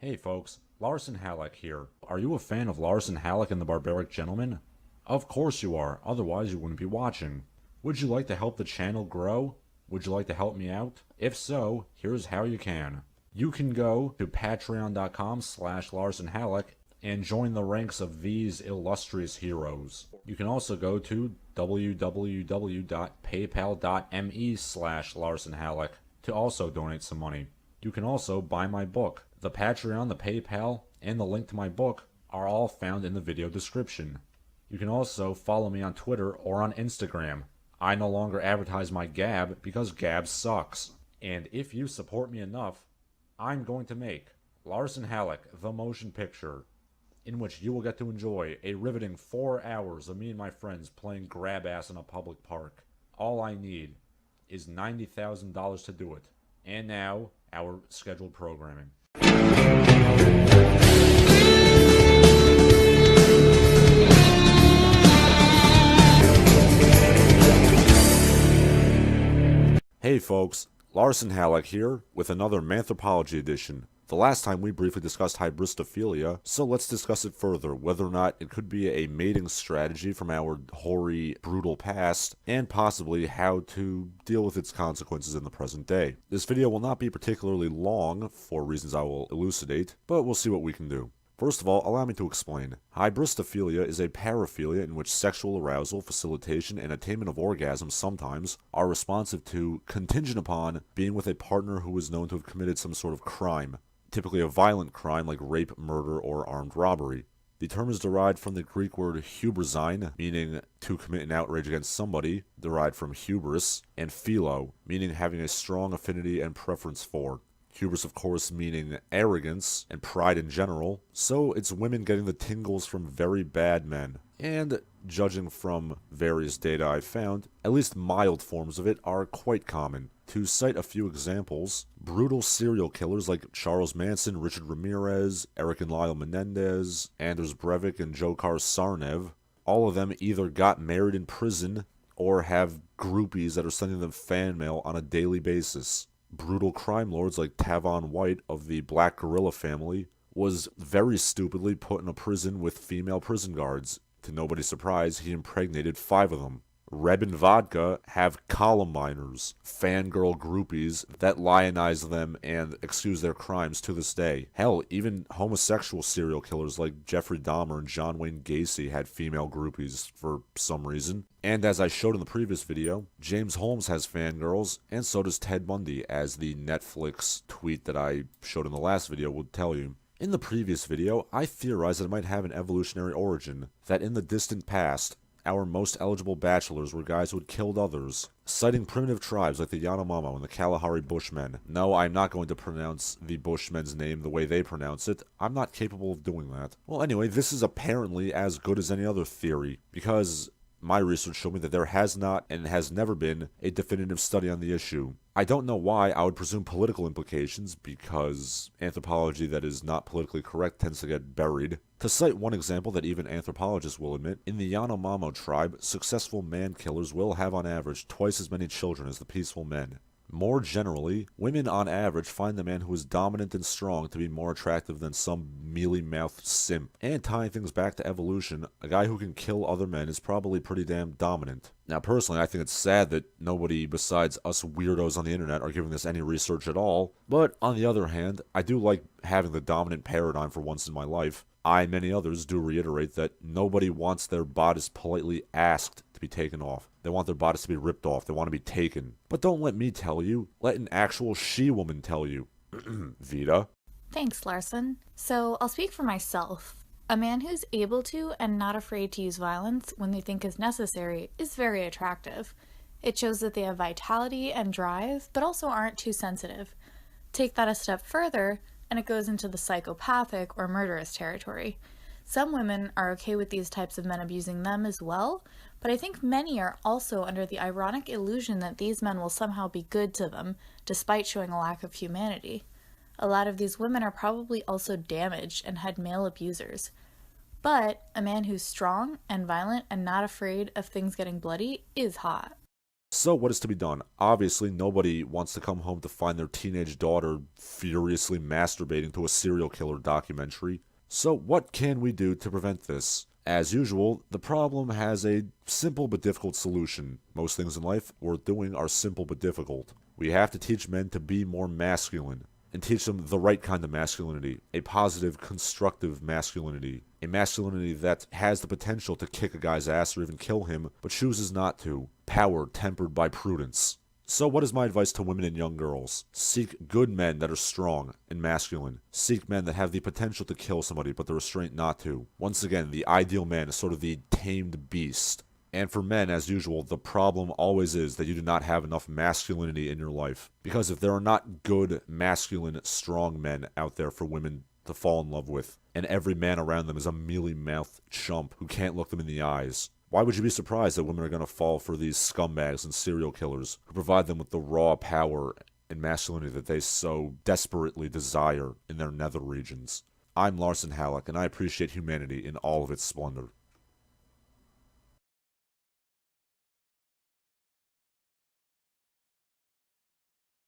Hey folks, Larson Halleck here. Are you a fan of Larson Halleck and the Barbaric Gentleman? Of course you are, otherwise you wouldn't be watching. Would you like to help the channel grow? Would you like to help me out? If so, here's how you can. You can go to patreon.com/LarsonHalleck and join the ranks of these illustrious heroes. You can also go to www.paypal.me/LarsonHalleck to also donate some money. You can also buy my book. The Patreon, the PayPal, and the link to my book are all found in the video description. You can also follow me on Twitter or on Instagram. I no longer advertise my Gab because Gab sucks. And if you support me enough, I'm going to make Larson Halleck, the motion picture, in which you will get to enjoy a riveting 4 hours of me and my friends playing grab ass in a public park. All I need is $90,000 to do it. And now, our scheduled programming. Hey folks, Larson Halleck here with another Manthropology edition. The last time we briefly discussed Hybristophilia, so let's discuss it further, whether or not it could be a mating strategy from our hoary, brutal past, and possibly how to deal with its consequences in the present day. This video will not be particularly long, for reasons I will elucidate, but we'll see what we can do. First of all, allow me to explain. Hybristophilia is a paraphilia in which sexual arousal, facilitation, and attainment of orgasm sometimes are responsive to, contingent upon, being with a partner who is known to have committed some sort of crime. Typically a violent crime like rape, murder, or armed robbery. The term is derived from the Greek word hubrisine, meaning to commit an outrage against somebody, derived from hubris, and philo, meaning having a strong affinity and preference for. Hubris, of course, meaning arrogance and pride in general, so it's women getting the tingles from very bad men. And, judging from various data I've found, at least mild forms of it are quite common. To cite a few examples, brutal serial killers like Charles Manson, Richard Ramirez, Eric and Lyle Menendez, Anders Breivik, and Dzhokhar Tsarnaev, all of them either got married in prison or have groupies that are sending them fan mail on a daily basis. Brutal crime lords like Tavon White of the Black Gorilla family was very stupidly put in a prison with female prison guards. To nobody's surprise, he impregnated 5 of them. Reb and Vodka have Columbineers, fangirl groupies that lionize them and excuse their crimes to this day. Hell, even homosexual serial killers like Jeffrey Dahmer and John Wayne Gacy had female groupies for some reason. And as I showed in the previous video, James Holmes has fangirls, and so does Ted Bundy, as the Netflix tweet that I showed in the last video would tell you. In the previous video, I theorized that it might have an evolutionary origin, that in the distant past, our most eligible bachelors were guys who had killed others, citing primitive tribes like the Yanomamo and the Kalahari Bushmen. No, I'm not going to pronounce the Bushmen's name the way they pronounce it. I'm not capable of doing that. Well, anyway, this is apparently as good as any other theory, because my research showed me that there has not and has never been a definitive study on the issue. I don't know why. I would presume political implications, because anthropology that is not politically correct tends to get buried. To cite one example that even anthropologists will admit, in the Yanomamo tribe, successful man-killers will have on average twice as many children as the peaceful men. More generally, women on average find the man who is dominant and strong to be more attractive than some mealy-mouthed simp. And tying things back to evolution, a guy who can kill other men is probably pretty damn dominant. Now personally, I think it's sad that nobody besides us weirdos on the internet are giving this any research at all, but on the other hand, I do like having the dominant paradigm for once in my life. I and many others do reiterate that nobody wants their bodice politely asked to be taken off. They want their bodice to be ripped off. They want to be taken. But don't let me tell you. Let an actual she-woman tell you. Vita? Thanks, Larson. So, I'll speak for myself. A man who's able to and not afraid to use violence when they think is necessary is very attractive. It shows that they have vitality and drive, but also aren't too sensitive. Take that a step further, and it goes into the psychopathic or murderous territory. Some women are okay with these types of men abusing them as well, but I think many are also under the ironic illusion that these men will somehow be good to them, despite showing a lack of humanity. A lot of these women are probably also damaged and had male abusers. But a man who's strong and violent and not afraid of things getting bloody is hot. So what is to be done? Obviously, nobody wants to come home to find their teenage daughter furiously masturbating to a serial killer documentary. So what can we do to prevent this? As usual, the problem has a simple but difficult solution. Most things in life worth doing are simple but difficult. We have to teach men to be more masculine and teach them the right kind of masculinity, a positive, constructive masculinity, a masculinity that has the potential to kick a guy's ass or even kill him, but chooses not to. Power tempered by prudence. So what is my advice to women and young girls? Seek good men that are strong and masculine. Seek men that have the potential to kill somebody, but the restraint not to. Once again, the ideal man is sort of the tamed beast. And for men, as usual, the problem always is that you do not have enough masculinity in your life. Because if there are not good, masculine, strong men out there for women to fall in love with, and every man around them is a mealy-mouthed chump who can't look them in the eyes, why would you be surprised that women are going to fall for these scumbags and serial killers who provide them with the raw power and masculinity that they so desperately desire in their nether regions? I'm Larson Halleck, and I appreciate humanity in all of its splendor.